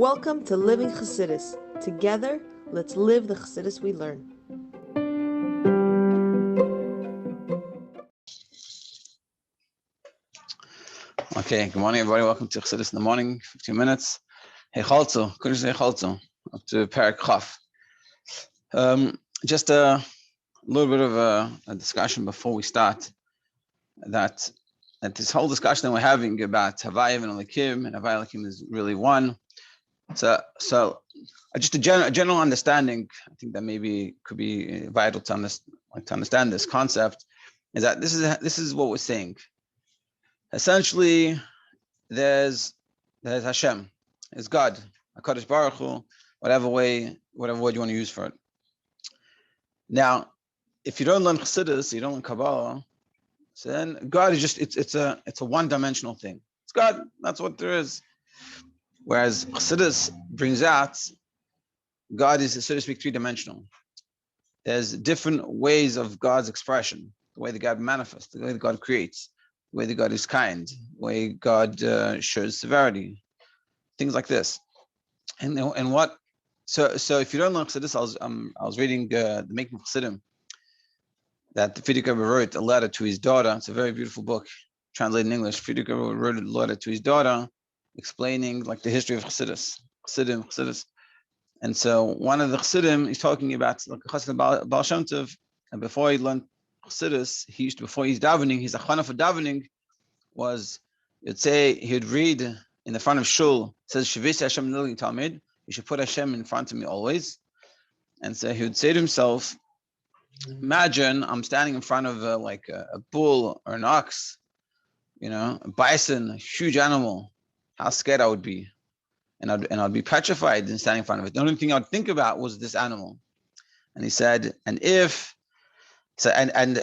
Welcome to Living Chassidus. Together, let's live the Chassidus we learn. Okay, good morning, everybody. Welcome to Chassidus in the morning, 15 minutes. Heichaltzu, Kuntres Heichaltzu, up to Parak Chaf. Just a little bit of a discussion before we start. That this whole discussion that we're having about Havayim and Elikim, and Havayim Elikim is really one. So just a general understanding, I think that maybe could be vital to understand this concept, is that this is what we're saying. Essentially, there's Hashem, there's God, HaKadosh Baruch Hu, whatever word you want to use for it. Now, if you don't learn Chassidus, you don't learn Kabbalah, so then God is just it's a one-dimensional thing. It's God, that's what there is. Whereas Chassidus brings out God is, so to speak, three-dimensional. There's different ways of God's expression, the way that God manifests, the way that God creates, the way that God is kind, the way God shows severity, things like this. And what? So if you don't learn Chassidus, I was reading the Making of Chassidim, that the Frierdiker Rebbe wrote a letter to his daughter. It's a very beautiful book, translated in English. Frierdiker Rebbe wrote a letter to his daughter, explaining like the history of Chassidus. And so one of the Chassidim, he's talking about like Chassid Baal Shem Tov, and before he learned Chassidus, before he's davening, his achana for davening was, you'd say, he'd read in the front of shul, it says, Shavisi Hashem Nili Talmid, you should put Hashem in front of me always. And so he would say to himself, imagine I'm standing in front of a bull or an ox, a bison, a huge animal, how scared I would be. And I'd be petrified in standing in front of it. The only thing I'd think about was this animal. And he said, and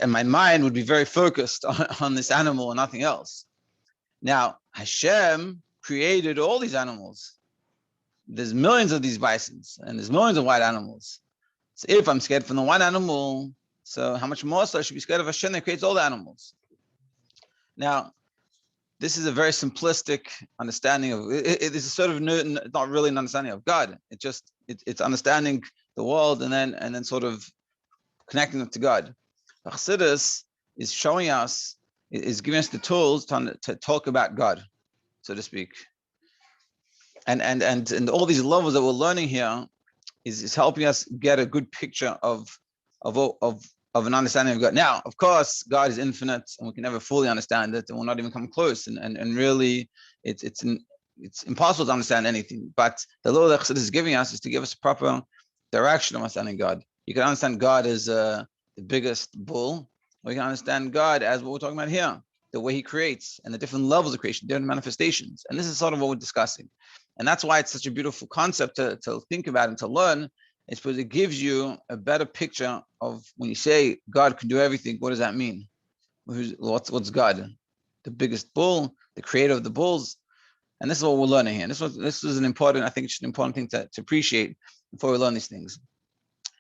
my mind would be very focused on this animal and nothing else. Now, Hashem created all these animals. There's millions of these bisons and there's millions of white animals. So if I'm scared from the one animal, so how much more so I should be scared of Hashem that creates all the animals? Now, this is a very simplistic understanding of it. It is sort of not really an understanding of God. It's understanding the world and then sort of connecting it to God. Chassidus is showing us, is giving us the tools to talk about God, so to speak. And all these levels that we're learning here is helping us get a good picture of an understanding of God. Now, of course, God is infinite, and we can never fully understand it, and we'll not even come close. And really, it's impossible to understand anything. But the law that Chassidus is giving us is to give us a proper direction of understanding God. You can understand God as the biggest bull, or you can understand God as what we're talking about here, the way He creates and the different levels of creation, different manifestations. And this is sort of what we're discussing. And that's why it's such a beautiful concept to think about and to learn. It's because it gives you a better picture of when you say God can do everything, what does that mean? What's God? The biggest bull, the creator of the bulls. And this is what we're learning here. This is an important, I think it's an important thing to appreciate before we learn these things.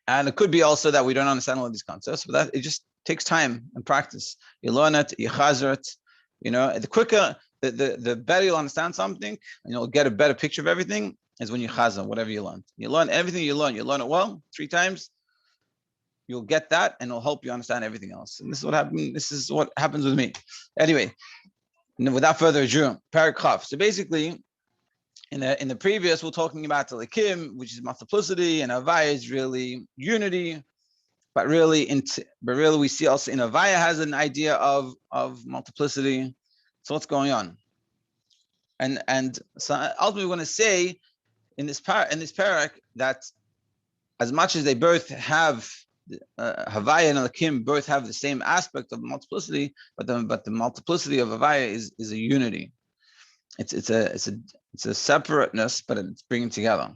And it could be also that we don't understand all of these concepts, but that it just takes time and practice. You learn it, you chazer it, the quicker, the better you'll understand something, and you'll get a better picture of everything, is when you chazer whatever you learn. You learn everything you learn it well 3 times, you'll get that, and it'll help you understand everything else. And this is what happens with me. Anyway, without further ado, Parak Chaf. So basically, in the previous, we're talking about the Elikim, which is multiplicity, and Havaya is really unity. But really, we see also in Havaya has an idea of multiplicity. So what's going on? And so ultimately, we're going to say in this parak that as much as they both have Havaya and Elikim both have the same aspect of multiplicity, but the multiplicity of Havaya is a unity. It's a separateness, but it's bringing together.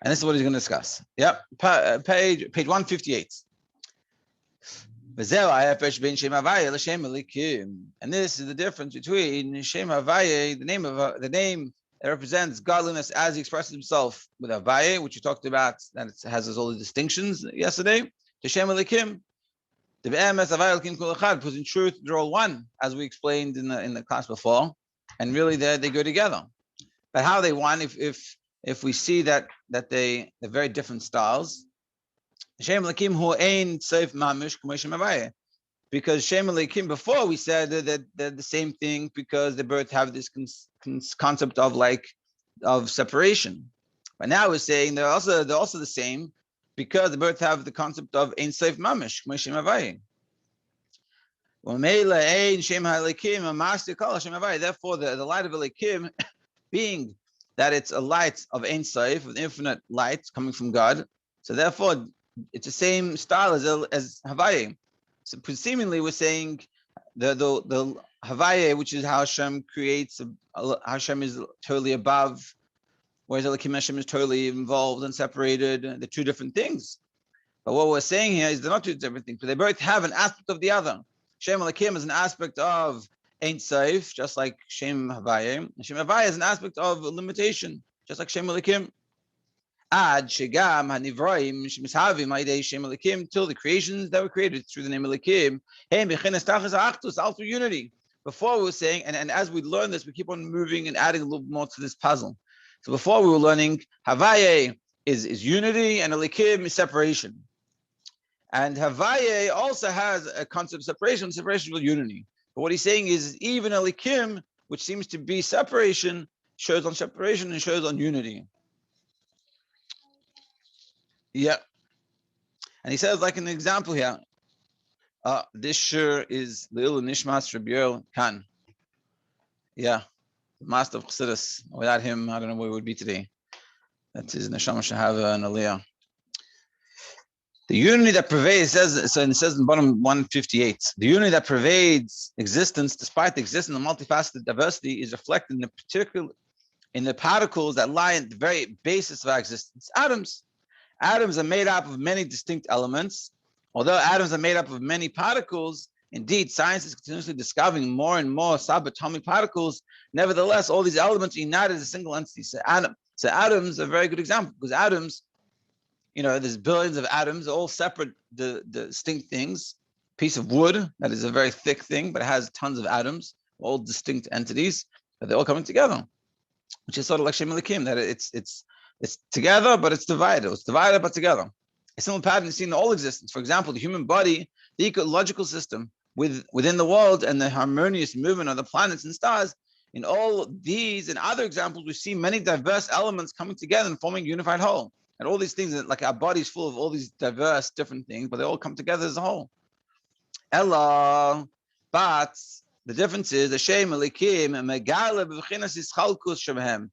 And this is what he's going to discuss. Yep, page 158. And this is the difference between Shem Havaya, the name that represents godliness as he expresses himself with Havaya, which we talked about, that it has all the distinctions yesterday, to Shem Elikim. Because in truth, they're all one, as we explained in the class before, and really they go together. But how they one, if we see that they're very different styles. Shem Lakim hu ein seif mamish k'mo Shem Havaya. Because Shem Lakim, before we said that they're the same thing because they both have this concept of separation. But now we're saying they're also the same because they both have the concept of ein seif mamish k'mo Shem Havaya. Therefore, the light of Elikim, being that it's a light of Ein Sof, of infinite light coming from God, so therefore it's the same style as Havaya. So seemingly we're saying the Havaya, which is how Hashem creates, how Hashem is totally above, whereas Elikim Hashem is totally involved and separated. They're two different things. But what we're saying here is they're not two different things, but they both have an aspect of the other. Shem Elikim is an aspect of Ein Sof, just like Shem Havaya. And Shem Havaya is an aspect of limitation, just like Shem Elikim. Ad Shegam HaNivraim Shemizhavim Aidei Shem Elikim, till the creations that were created through the name Elikim, Hein Bechinas Tachas Ha'achdus, all through unity. Before we were saying, and as we learn this, we keep on moving and adding a little more to this puzzle. So before we were learning, Havaya is unity and Elikim is separation. And Havaya also has a concept of separation with unity. But what he's saying is even Elikim, which seems to be separation, shows on separation and shows on unity. Yeah. And he says, like an example here, this sure is Leil Nishmas Rabbi Yoel Khan. Yeah, the master of Chassidus. Without him, I don't know where we would be today. That's his Neshama Shahava and Aliyah. The unity that pervades, it says in bottom 158, the unity that pervades existence, despite the existence of multifaceted diversity, is reflected in the particles that lie at the very basis of our existence. Atoms. Atoms are made up of many distinct elements. Although atoms are made up of many particles, indeed, science is continuously discovering more and more subatomic particles. Nevertheless, all these elements are united as a single entity. So atoms are a very good example, because atoms, there's billions of atoms, all separate, the distinct things. Piece of wood, that is a very thick thing, but it has tons of atoms, all distinct entities, but they're all coming together, which is sort of like Shem Elikim, that it's together, but it's divided. It's divided, but together. A similar pattern is seen in all existence. For example, the human body, the ecological system within the world, and the harmonious movement of the planets and stars. In all these and other examples, we see many diverse elements coming together and forming a unified whole. And all these things, like our body's full of all these diverse different things, but they all come together as a whole. Ella, but the difference is the Shem Elikim megala b'chinas Heichaltzu shebehem.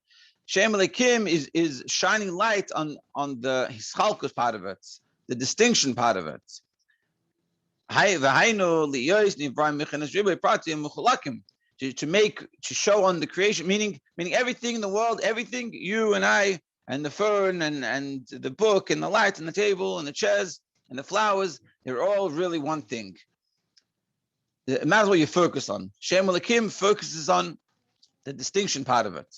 Shem Elikim is shining light on the Heichaltzu part of it, the distinction part of it. To show on the creation, meaning everything in the world, everything, you and I, and the fern and the book and the light and the table and the chairs and the flowers, they're all really one thing. It matters what you focus on. Shem Elikim focuses on the distinction part of it.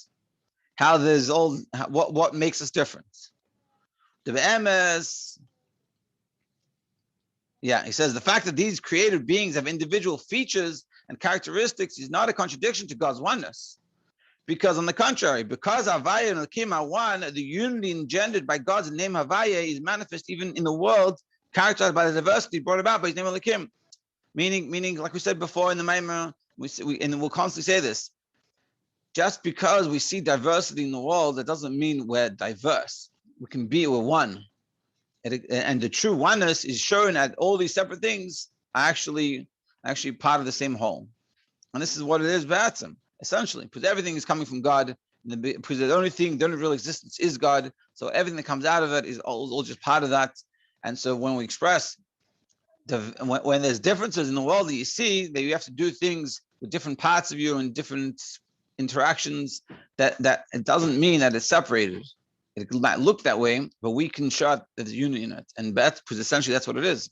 How there's what makes us different. The MS, he says the fact that these created beings have individual features and characteristics is not a contradiction to God's oneness. Because on the contrary, because Havaya and Elikim are one, the unity engendered by God's name Havaya is manifest even in the world, characterized by the diversity brought about by his name Elikim. Meaning, like we said before in the Maimah, we'll constantly say this. Just because we see diversity in the world, that doesn't mean we're diverse. We're one. And the true oneness is shown that all these separate things are actually part of the same whole. And this is what it is, B'atzim, essentially, because everything is coming from God, because the only real existence is God. So everything that comes out of it is all just part of that. And so when we express, when there's differences in the world that you see, that you have to do things with different parts of you and different interactions, that it doesn't mean that it's separated. It might look that way, but we can show that there's unity in it, and because essentially that's what it is.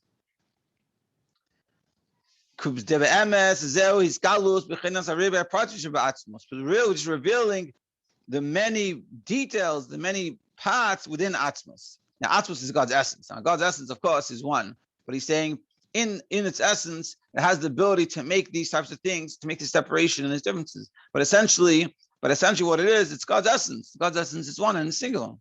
But really just revealing the many details, the many parts within Atzmos. Now Atzmos is God's essence. Now God's essence, of course, is one, but he's saying in its essence, it has the ability to make these types of things, to make the separation and its differences. But essentially, But essentially what it is, it's God's essence. God's essence is one and singular.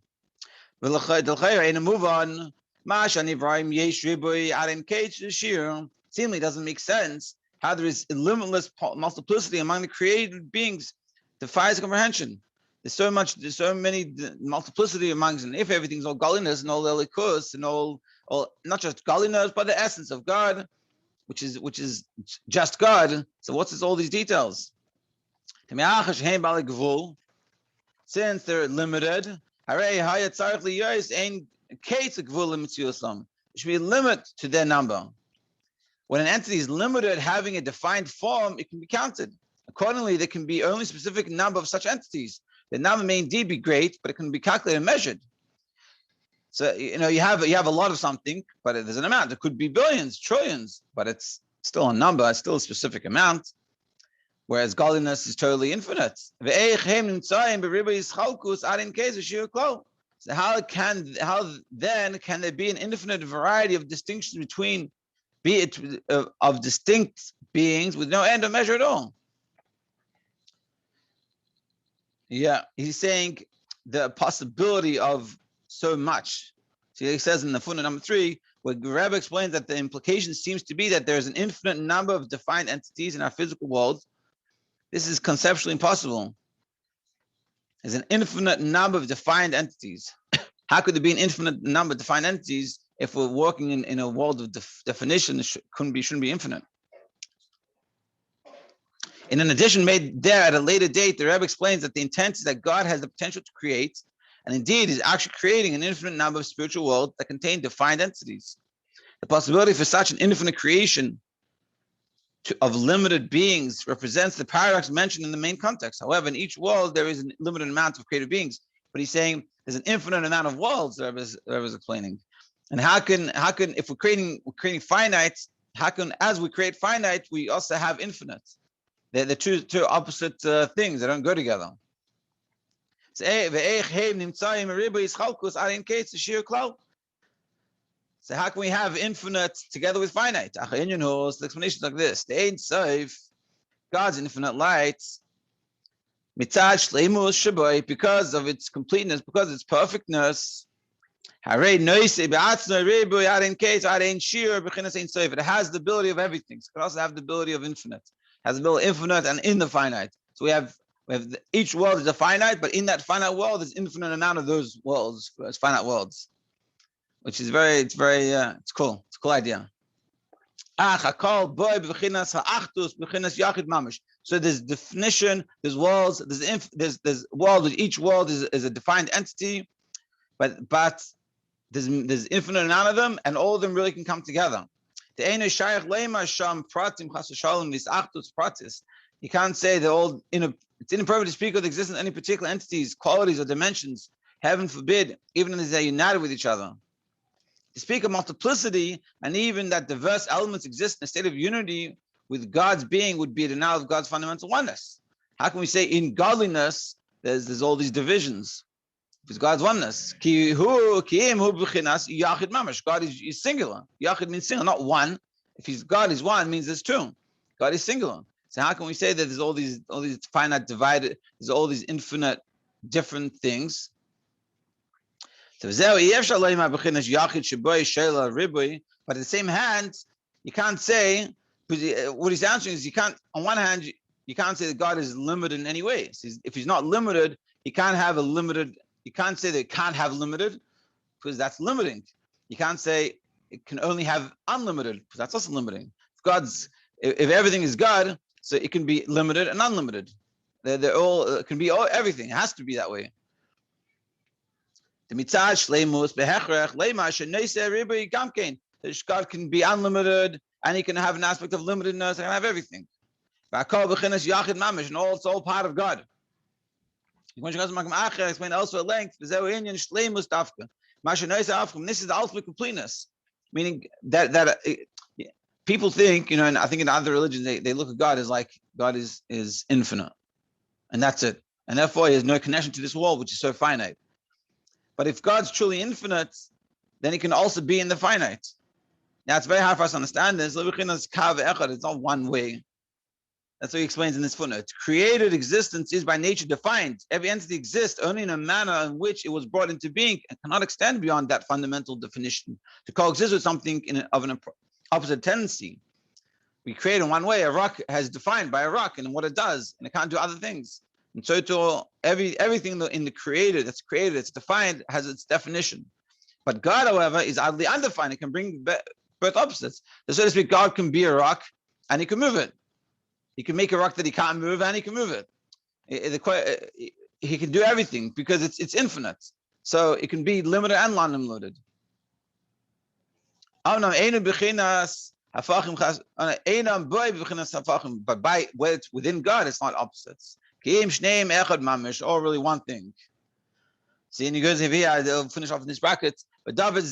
Seemingly doesn't make sense how there is a limitless multiplicity among the created beings. Defies comprehension. There's so many multiplicity amongst, and if everything's all godliness and all elikus and all not just godliness, but the essence of God, which is just God. So what's this, all these details? Since they're limited, there should be a limit to their number. When an entity is limited, having a defined form, it can be counted. Accordingly, there can be only a specific number of such entities. The number may indeed be great, but it can be calculated and measured. So you have a lot of something, but there's an amount. It could be billions, trillions, but it's still a number. It's still a specific amount. Whereas godliness is totally infinite. So how then can there be an infinite variety of distinctions between of distinct beings with no end or measure at all? Yeah, he's saying the possibility of so much. So he says in the footnote number 3, where the Rebbe explains that the implication seems to be that there's an infinite number of defined entities in our physical world. This is conceptually impossible. There's an infinite number of defined entities. How could there be an infinite number of defined entities if we're working in a world of definition? It shouldn't be infinite. In an addition made there at a later date, the Rebbe explains that the intent is that God has the potential to create, and indeed is actually creating an infinite number of spiritual worlds that contain defined entities. The possibility for such an infinite creation of limited beings represents the paradox mentioned in the main context. However, in each world, there is a limited amount of created beings, but he's saying there's an infinite amount of worlds, the Rebbe is explaining. And how can if we're creating finite, how can, as we create finite, we also have infinite? They're two opposite things. They don't go together. So how can we have infinite together with finite? The explanation is like this: the Ein Sof, God's infinite light, because of its completeness, because of its perfectness, it has the ability of everything. So it can also have the ability of infinite. It has the ability of infinite and in the finite. So we have each world is a finite, but in that finite world, there's infinite amount of those worlds, those finite worlds, which is it's cool. It's a cool idea. So there's definition, there's worlds, there's world, with each world is a defined entity, but there's infinite amount of them, and all of them really can come together. You can't say they're all it's inappropriate to speak of the existence of any particular entities, qualities, or dimensions. Heaven forbid, even as they're united with each other. To speak of multiplicity, and even that diverse elements exist in a state of unity with God's being, would be a denial of God's fundamental oneness. How can we say in godliness there's all these divisions? It's God's oneness. God is singular. Yachid means singular, not one. If God is one, it means there's two. God is singular. So how can we say that there's all these finite divided, there's all these infinite different things? But at the same hand, you can't say, what he's answering is, you can't, on one hand, you can't say that God is limited in any way. So if he's not limited, he can't have a limited. You can't say that it can't have limited, because that's limiting. You can't say it can only have unlimited, because that's also limiting. If everything is God, so it can be limited and unlimited. They're all, it can be everything. It has to be that way. God can be unlimited, and he can have an aspect of limitedness, and can have everything. And it's all part of God. Explain also at length. This is the ultimate completeness, meaning that people think, and I think in other religions they look at God as like God is infinite, and that's it, and therefore he has no connection to this world, which is so finite. But if God's truly infinite, then he can also be in the finite. Now it's very hard for us to understand this. It's not one way. That's what he explains in this footnote. Created existence is by nature defined. Every entity exists only in a manner in which it was brought into being and cannot extend beyond that fundamental definition to coexist with something of an opposite tendency. We create in one way. A rock has defined by a rock and what it does, and it can't do other things. And so to everything in the created, that's created, it's defined, has its definition. But God, however, is oddly undefined. It can bring both opposites. So to speak, God can be a rock and he can move it. He can make a rock that he can't move and he can move it. He can do everything because it's infinite. So it can be limited and non-limited. But by where it's within God, it's not opposites. All really one thing. See, and he goes here, I'll finish off in this bracket. But David we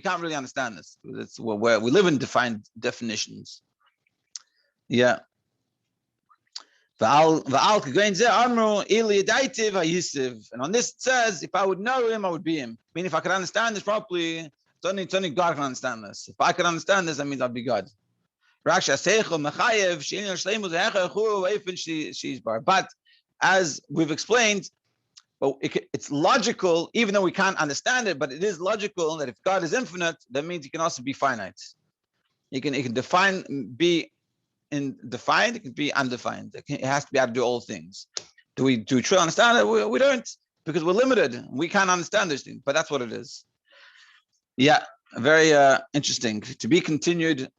can't really understand this. It's where we live in defined definitions. Yeah. And on this it says, if I would know him, I would be him. I mean, if I could understand this properly, it's only God can understand this. If I could understand this, that means I'd be God. But as we've explained, it's logical, even though we can't understand it, but it is logical that if God is infinite, that means he can also be finite. He can be defined, it can be undefined. It has to be able to do all things. Do we truly understand it? We don't, because we're limited. We can't understand those things, but that's what it is. Yeah, very interesting. To be continued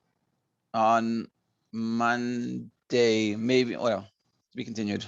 on Monday, maybe. Well, to be continued.